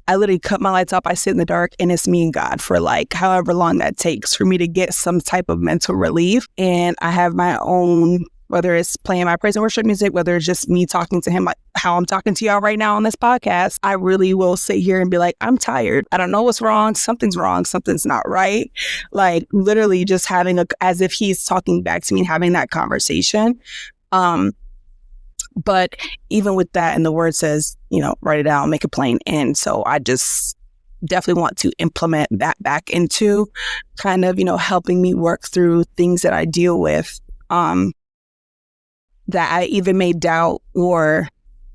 S3: I literally cut my lights off, I sit in the dark, and it's me and God for like however long that takes for me to get some type of mental relief. And I have my own, whether it's playing my praise and worship music, whether it's just me talking to him, like how I'm talking to y'all right now on this podcast, I really will sit here and be like, I'm tired. I don't know what's wrong. Something's wrong. Something's not right. Like literally just having as if he's talking back to me and having that conversation. But even with that, and the word says, write it down, make it plain. And so I just definitely want to implement that back into kind of, helping me work through things that I deal with. That I even may doubt, or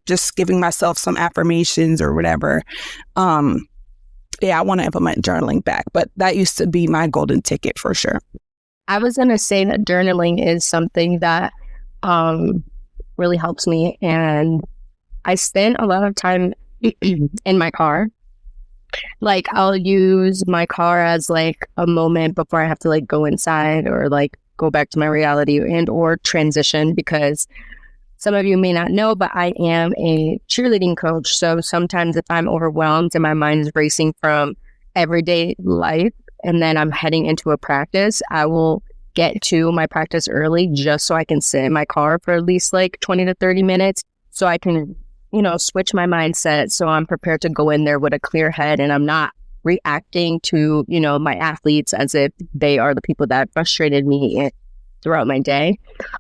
S3: just giving myself some affirmations or whatever. I want to implement journaling back, but that used to be my golden ticket for sure.
S5: I was going to say that journaling is something that really helps me. And I spend a lot of time in my car. Like I'll use my car as like a moment before I have to like go inside or like go back to my reality and or transition, because some of you may not know, but I am a cheerleading coach. So sometimes if I'm overwhelmed and my mind is racing from everyday life and then I'm heading into a practice, I will get to my practice early just so I can sit in my car for at least like 20 to 30 minutes so I can, switch my mindset so I'm prepared to go in there with a clear head and I'm not reacting to, my athletes as if they are the people that frustrated me throughout my day.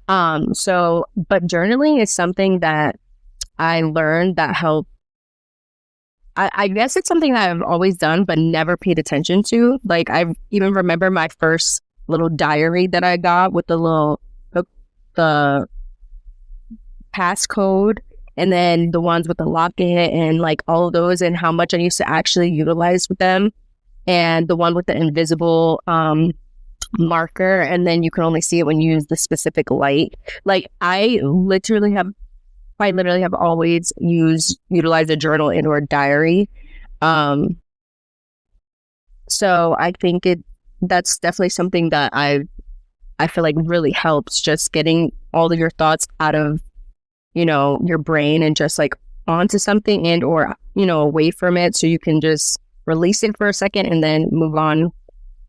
S5: But journaling is something that I learned that helped. I guess it's something that I've always done, but never paid attention to. Like I even remember my first little diary that I got with the passcode, and then the ones with the lock in it and like all of those, and how much I used to actually utilize with them. And the one with the invisible marker, and then you can only see it when you use the specific light. Like I literally have always utilized a journal and or a diary. So I think that's definitely something that I feel like really helps, just getting all of your thoughts out of your brain and just like onto something and or away from it, so you can just release it for a second and then move on.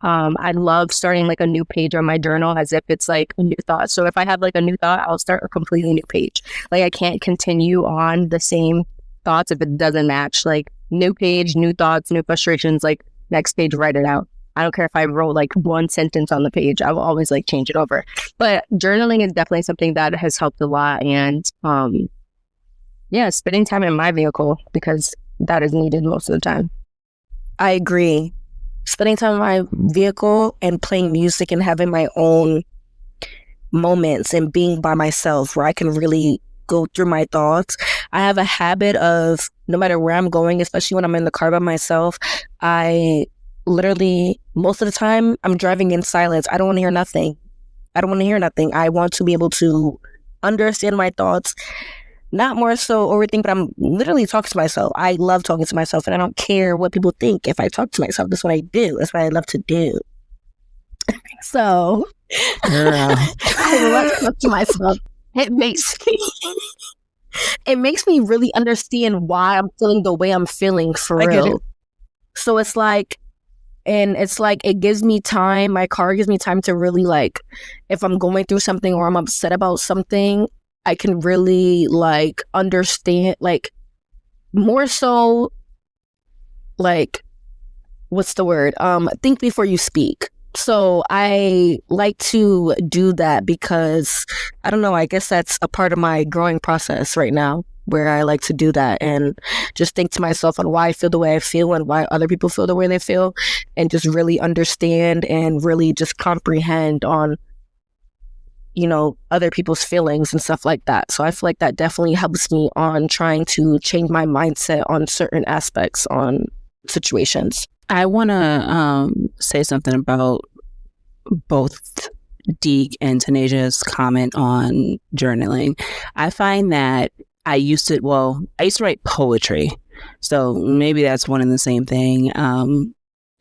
S5: I love starting like a new page on my journal as if it's like a new thought. So if I have like a new thought, I'll start a completely new page. Like I can't continue on the same thoughts if it doesn't match. Like new page, new thoughts, new frustrations, like next page, write it out. I don't care if I wrote like one sentence on the page, I will always like change it over. But journaling is definitely something that has helped a lot. And spending time in my vehicle, because that is needed most of the time.
S4: I agree. Spending time in my vehicle and playing music and having my own moments and being by myself where I can really go through my thoughts. I have a habit of, no matter where I'm going, especially when I'm in the car by myself, I literally, most of the time, I'm driving in silence. I don't want to hear nothing. I want to be able to understand my thoughts, not more so overthink, but I'm literally talking to myself. I love talking to myself, and I don't care what people think. If I talk to myself, that's what I do. That's what I love to do. So, I love to talk to myself. It makes me really understand why I'm feeling the way I'm feeling, for real. So it's like, it gives me time. My car gives me time to really, like, if I'm going through something or I'm upset about something, I can really, like, understand, like, more so, like, what's the word? Think before you speak. So I like to do that because, I don't know, I guess that's a part of my growing process right now, where I like to do that and just think to myself on why I feel the way I feel and why other people feel the way they feel, and just really understand and really just comprehend on, you know, other people's feelings and stuff like that. So I feel like that definitely helps me on trying to change my mindset on certain aspects on situations.
S2: I want to say something about both Deek and Tanaja's comment on journaling. I find that I used to write poetry. So maybe that's one and the same thing.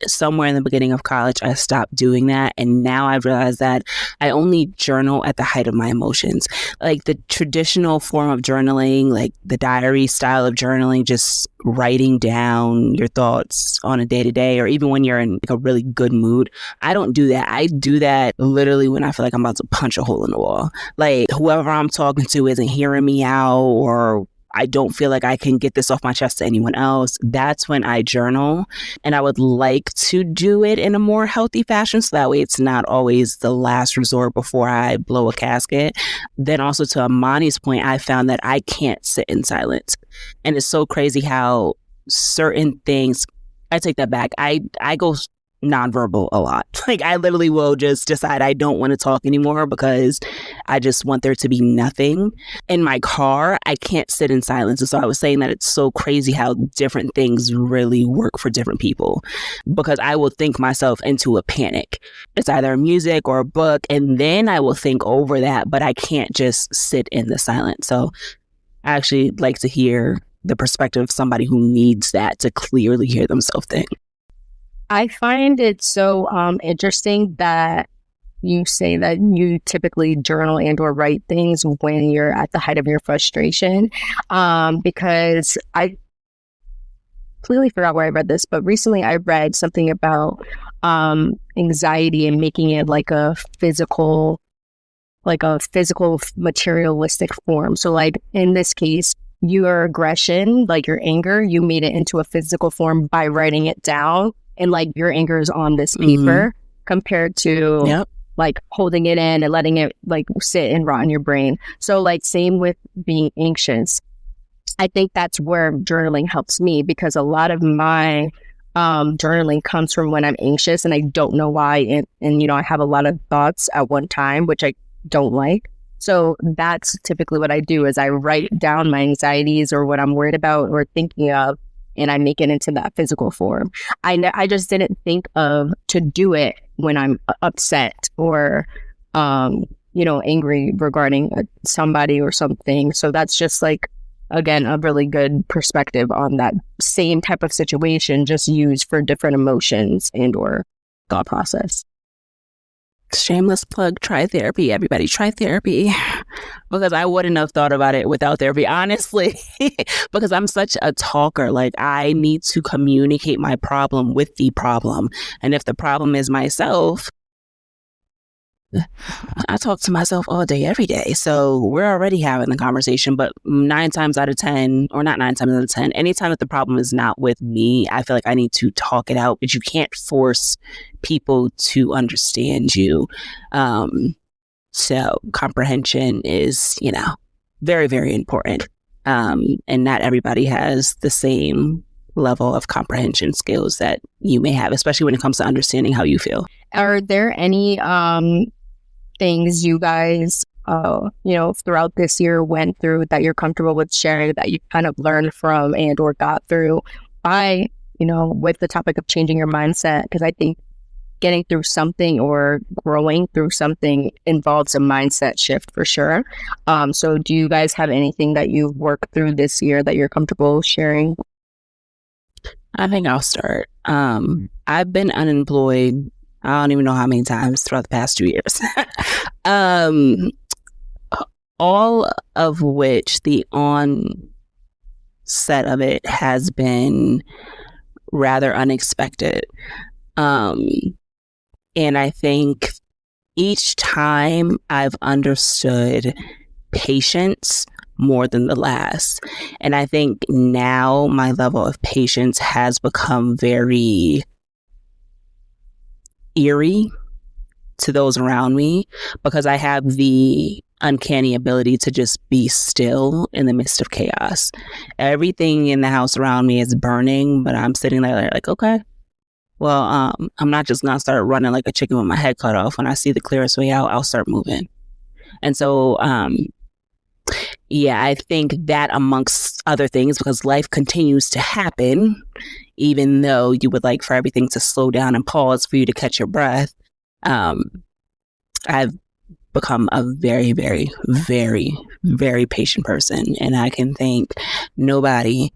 S2: Somewhere in the beginning of college, I stopped doing that. And now I've realized that I only journal at the height of my emotions. Like the traditional form of journaling, like the diary style of journaling, just writing down your thoughts on a day to day, or even when you're in like a really good mood. I don't do that. I do that literally when I feel like I'm about to punch a hole in the wall. Like whoever I'm talking to isn't hearing me out, or I don't feel like I can get this off my chest to anyone else. That's when I journal. And I would like to do it in a more healthy fashion, so that way it's not always the last resort before I blow a casket. Then also to Amani's point, I found that I can't sit in silence. And it's so crazy how certain things, I take that back. I go nonverbal a lot. Like I literally will just decide I don't want to talk anymore because I just want there to be nothing. In my car, I can't sit in silence. And so I was saying that it's so crazy how different things really work for different people, because I will think myself into a panic. It's either music or a book, and then I will think over that, but I can't just sit in the silence. So I actually like to hear the perspective of somebody who needs that to clearly hear themselves think.
S5: I find it so interesting that you say that you typically journal and or write things when you're at the height of your frustration, because I completely forgot where I read this, but recently I read something about anxiety and making it like a physical materialistic form. So like in this case, your aggression, like your anger, you made it into a physical form by writing it down. And like your anger is on this paper compared to like holding it in and letting it like sit and rot in your brain. So like same with being anxious. I think that's where journaling helps me, because a lot of my journaling comes from when I'm anxious and I don't know why. And you know, I have a lot of thoughts at one time, which I don't like. So that's typically what I do, is I write down my anxieties or what I'm worried about or thinking of, and I make it into that physical form. I just didn't think of to do it when I'm upset or, you know, angry regarding somebody or something. So that's just like, again, a really good perspective on that same type of situation, just used for different emotions and or thought process.
S2: Shameless plug, try therapy. Everybody try therapy, because I wouldn't have thought about it without therapy, honestly, because I'm such a talker. Like I need to communicate my problem with the problem. And if the problem is myself, I talk to myself all day, every day. So we're already having the conversation, but 9 times out of 10, or not 9 times out of 10, anytime that the problem is not with me, I feel like I need to talk it out, but you can't force people to understand you. So comprehension is, you know, very, very important. And not everybody has the same level of comprehension skills that you may have, especially when it comes to understanding how you feel.
S5: Are there any things you guys, you know, throughout this year went through that you're comfortable with sharing, that you kind of learned from and or got through by, you know, with the topic of changing your mindset? Because I think getting through something or growing through something involves a mindset shift for sure. So do you guys have anything that you've worked through this year that you're comfortable sharing?
S2: I think I'll start. I've been unemployed, I don't even know how many times throughout the past 2 years. All of which the onset of it has been rather unexpected. And I think each time I've understood patience more than the last. And I think now my level of patience has become very eerie to those around me, because I have the uncanny ability to just be still in the midst of chaos. Everything in the house around me is burning, but I'm sitting there like, okay, well, I'm not just gonna start running like a chicken with my head cut off. When I see the clearest way out, I'll start moving. And so, yeah, I think that amongst other things, because life continues to happen, even though you would like for everything to slow down and pause for you to catch your breath. I've become a very, very, very, very patient person, and I can thank nobody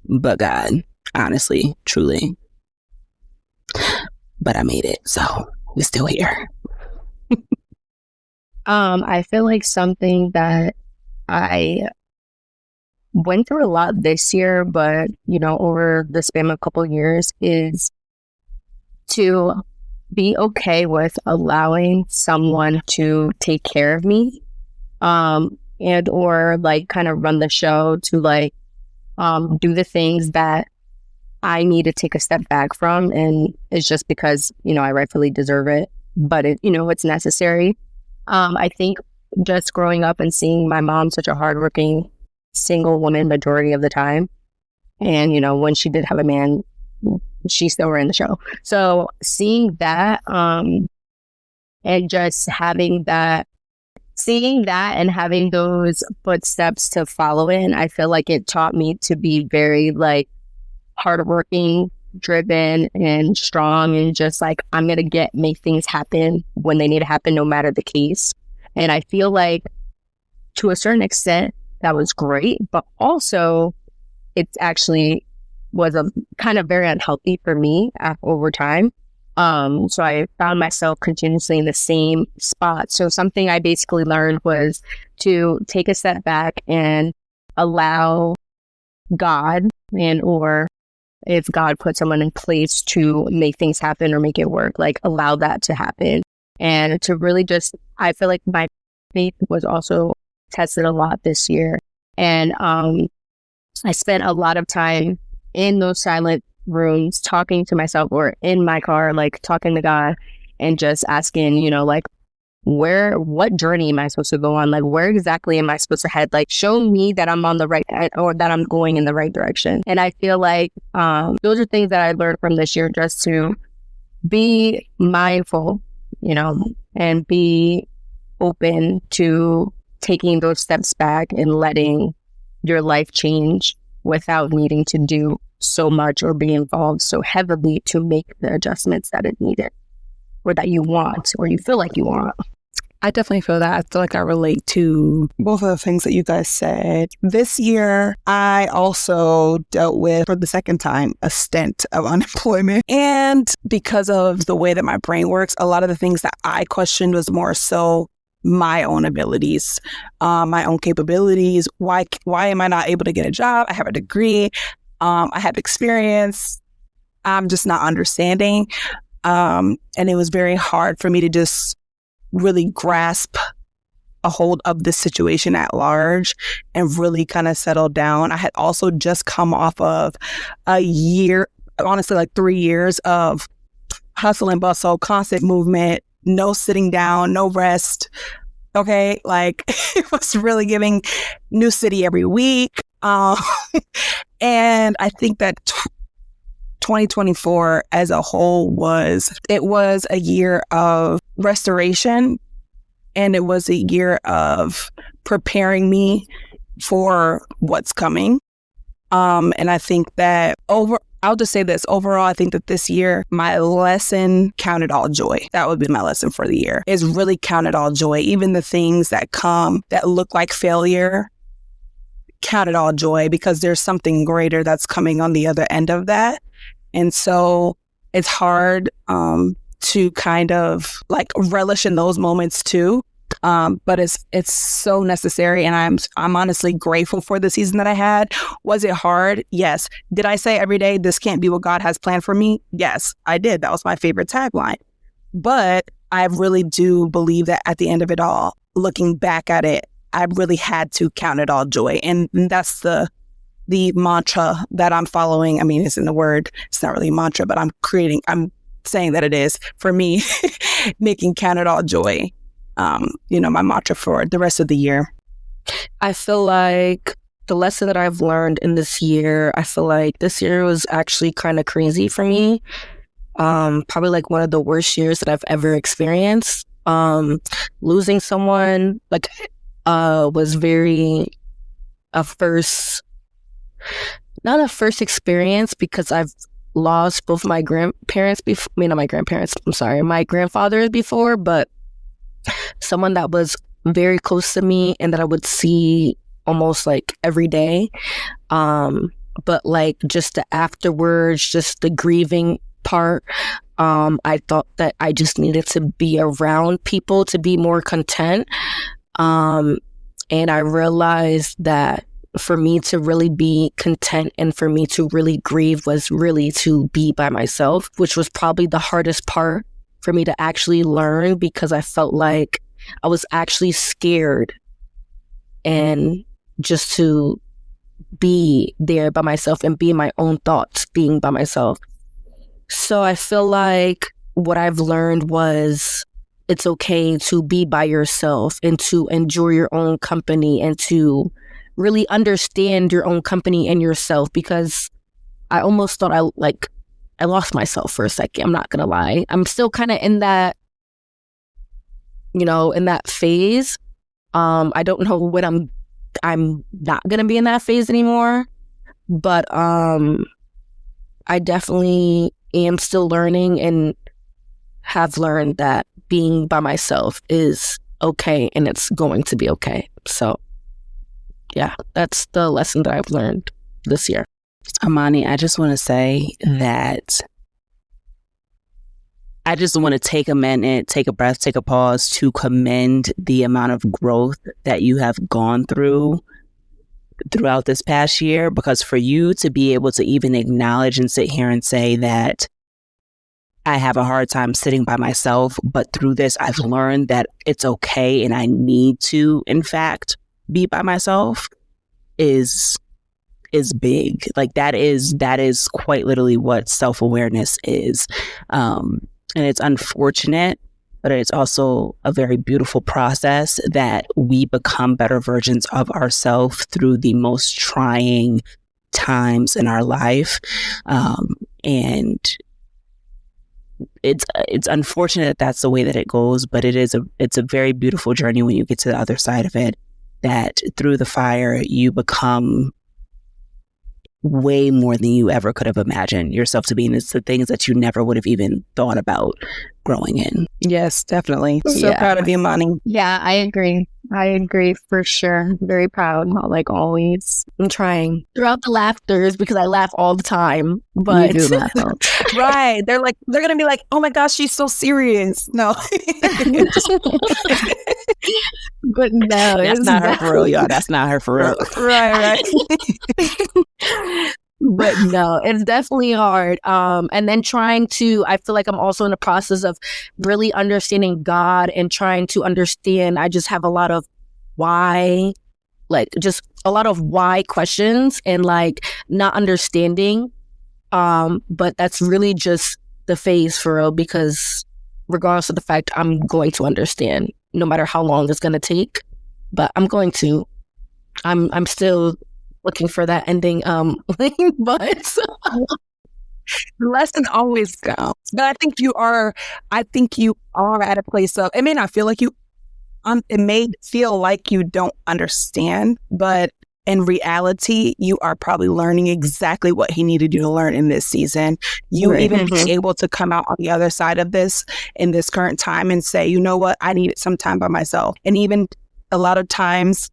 S2: but God, honestly, truly. But I made it, so we're still here.
S5: I feel like something that I went through a lot this year, but over the span of a couple of years, is to be okay with allowing someone to take care of me, and or like kind of run the show, to like do the things that I need to take a step back from, and it's just because I rightfully deserve it, but it's necessary. I think just growing up and seeing my mom such a hardworking single woman majority of the time, and when she did have a man, she still ran the show. So seeing that, and just having that, seeing that and having those footsteps to follow in, I feel like it taught me to be very like hardworking, driven, and strong, and just like, I'm going to make things happen when they need to happen, no matter the case. And I feel like to a certain extent that was great, but also it actually was a kind of very unhealthy for me over time. So I found myself continuously in the same spot. So something I basically learned was to take a step back and allow God, and or if God put someone in place to make things happen or make it work, like allow that to happen. And to really just, I feel like my faith was also tested a lot this year. And I spent a lot of time in those silent rooms talking to myself, or in my car, like talking to God and just asking, like, what journey am I supposed to go on? Like, where exactly am I supposed to head? Like, show me that I'm on the right, or that I'm going in the right direction. And I feel like those are things that I learned from this year, just to be mindful, and be open to taking those steps back and letting your life change without needing to do so much or be involved so heavily to make the adjustments that it needed, or that you want, or you feel like you want.
S3: I definitely feel that. I feel like I relate to both of the things that you guys said. This year, I also dealt with, for the second time, a stint of unemployment. And because of the way that my brain works, a lot of the things that I questioned was more so my own abilities, my own capabilities. Why am I not able to get a job? I have a degree. I have experience. I'm just not understanding. And it was very hard for me to just really grasp a hold of the situation at large and really kind of settle down. I had also just come off of a year, honestly, like 3 years of hustle and bustle, constant movement, no sitting down, no rest. Okay, like it was really giving new city every week. And I think that 2024 as a whole was a year of restoration, and it was a year of preparing me for what's coming. And I think that I'll just say this, overall, I think that this year, my lesson, count it all joy. That would be my lesson for the year, is really count it all joy. Even the things that come that look like failure, count it all joy, because there's something greater that's coming on the other end of that. And so it's hard to kind of like relish in those moments too. But it's so necessary, and I'm honestly grateful for the season that I had. Was it hard? Yes. Did I say every day, this can't be what God has planned for me? Yes, I did. That was my favorite tagline. But I really do believe that at the end of it all, looking back at it, I really had to count it all joy. And that's the mantra that I'm following. I mean, it's in the word. It's not really a mantra, but I'm saying that it is for me, making count it all joy. My mantra for the rest of the year.
S4: I feel like the lesson that I've learned in this year, I feel like this year was actually kind of crazy for me. Probably like one of the worst years that I've ever experienced. Losing someone was not a first experience, because I've lost both my grandparents before. I mean, not my grandparents. I'm sorry, my grandfathers before, but someone that was very close to me and that I would see almost like every day. But like just the afterwards, just the grieving part, I thought that I just needed to be around people to be more content. And I realized that for me to really be content and for me to really grieve was really to be by myself, which was probably the hardest part for me to actually learn, because I felt like I was actually scared and just to be there by myself and be my own thoughts, being by myself. So I feel like what I've learned was it's okay to be by yourself and to enjoy your own company and to really understand your own company and yourself, because I almost thought I lost myself for a second. I'm not gonna lie. I'm still kind of in that, in that phase. I don't know when I'm not gonna be in that phase anymore, but I definitely am still learning and have learned that being by myself is okay and it's going to be okay. So yeah, that's the lesson that I've learned this year.
S2: Amani, I just want to say that I just want to take a minute, take a breath, take a pause to commend the amount of growth that you have gone through throughout this past year, because for you to be able to even acknowledge and sit here and say that I have a hard time sitting by myself, but through this, I've learned that it's okay and I need to, in fact, be by myself is big. Like that is quite literally what self-awareness is. And it's unfortunate, but it's also a very beautiful process that we become better versions of ourselves through the most trying times in our life. And it's unfortunate that that's the way that it goes, but it's a very beautiful journey when you get to the other side of it, that through the fire, you become way more than you ever could have imagined yourself to be. And it's the things that you never would have even thought about growing in.
S3: Yes, definitely. So proud of you, Monty.
S5: Yeah, I agree. I agree for sure. Very proud, like always.
S4: I'm trying throughout the laughters, because I laugh all the time. But
S5: you do laugh all
S3: right. They're going to be like, oh my gosh, she's so serious. No.
S4: But no,
S2: that's not her for real, y'all. That's not her for real.
S3: Right.
S4: But no, it's definitely hard. And then I feel like I'm also in the process of really understanding God and trying to understand. I just have a lot of why, just a lot of why questions and not understanding. But that's really just the phase for real, because regardless of the fact, I'm going to understand no matter how long it's going to take, but I'm going to. I'm still looking for that ending, but
S3: the lesson always comes. But I think you are at a place of, it may not feel like you, it may feel like you don't understand, but in reality, you are probably learning exactly what he needed you to learn in this season. You even be able to come out on the other side of this in this current time and say, you know what, I needed some time by myself. And even a lot of times,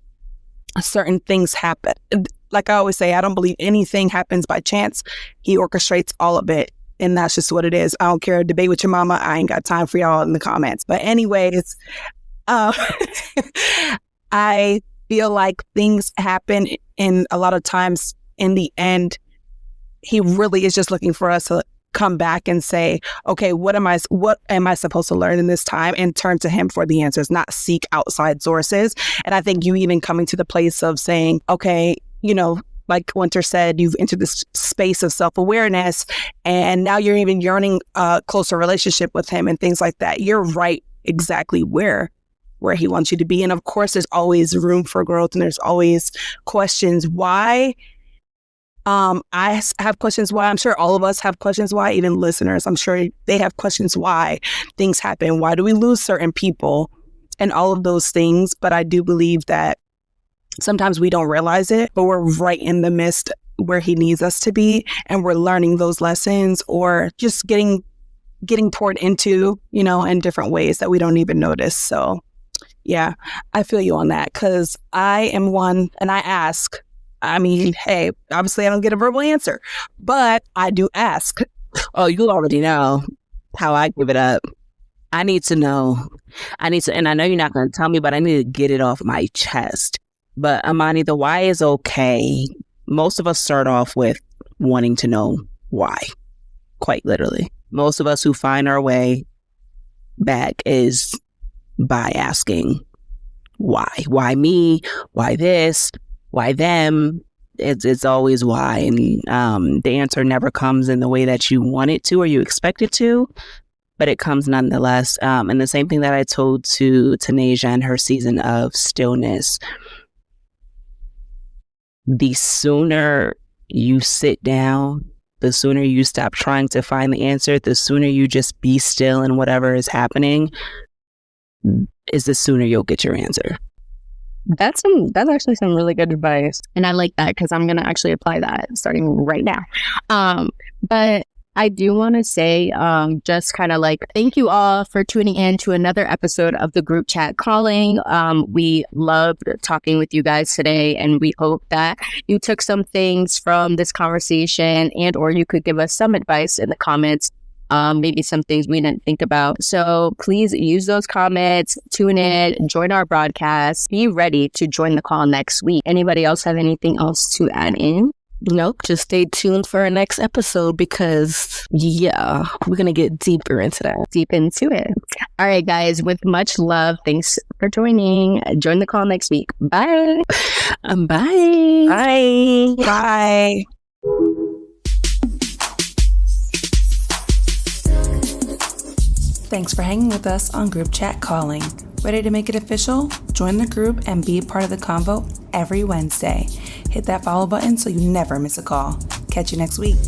S3: certain things happen. Like I always say, I don't believe anything happens by chance. He orchestrates all of it. And that's just what it is. I don't care. Debate with your mama. I ain't got time for y'all in the comments. But anyways, Um, I feel like things happen, and a lot of times in the end, he really is just looking for us to come back and say, okay, what am I supposed to learn in this time, and turn to him for the answers, not seek outside sources. And I think you even coming to the place of saying, okay, like Winter said, you've entered this space of self-awareness, and now you're even yearning a closer relationship with him and things like that. You're right exactly where he wants you to be. And of course, there's always room for growth, and there's always questions why. I have questions why. I'm sure all of us have questions why, even listeners. I'm sure they have questions why things happen. Why do we lose certain people and all of those things? But I do believe that sometimes we don't realize it, but we're right in the midst where he needs us to be, and we're learning those lessons, or just getting poured into, in different ways that we don't even notice. So yeah, I feel you on that, because I am one, and I ask. I mean, hey, obviously I don't get a verbal answer, but I do ask.
S2: Oh, you already know how I give it up. I need to know. And I know you're not going to tell me, but I need to get it off my chest. But Amani, the why is okay. Most of us start off with wanting to know why, quite literally. Most of us who find our way back is by asking why. Why me? Why this? Why them? It's always why. And the answer never comes in the way that you want it to or you expect it to, but it comes nonetheless. And the same thing that I told to Tanasia in her season of stillness. The sooner you sit down, the sooner you stop trying to find the answer, the sooner you just be still in whatever is happening, is the sooner you'll get your answer.
S5: That's actually some really good advice. And I like that, because I'm going to actually apply that starting right now. But I do want to say, just kind of like, thank you all for tuning in to another episode of the Group Chat Calling. We loved talking with you guys today, and we hope that you took some things from this conversation, and or you could give us some advice in the comments. Maybe some things we didn't think about. So please use those comments, tune in, join our broadcast, be ready to join the call next week. Anybody else have anything else to add in?
S4: Nope, just stay tuned for our next episode, because we're going to get deeper into that.
S5: Deep into it. All right, guys, with much love, thanks for joining. Join the call next week. Bye.
S2: Bye.
S5: Bye.
S3: Bye.
S1: Thanks for hanging with us on Group Chat Calling. Ready to make it official? Join the group and be a part of the convo every Wednesday. Hit that follow button so you never miss a call. Catch you next week.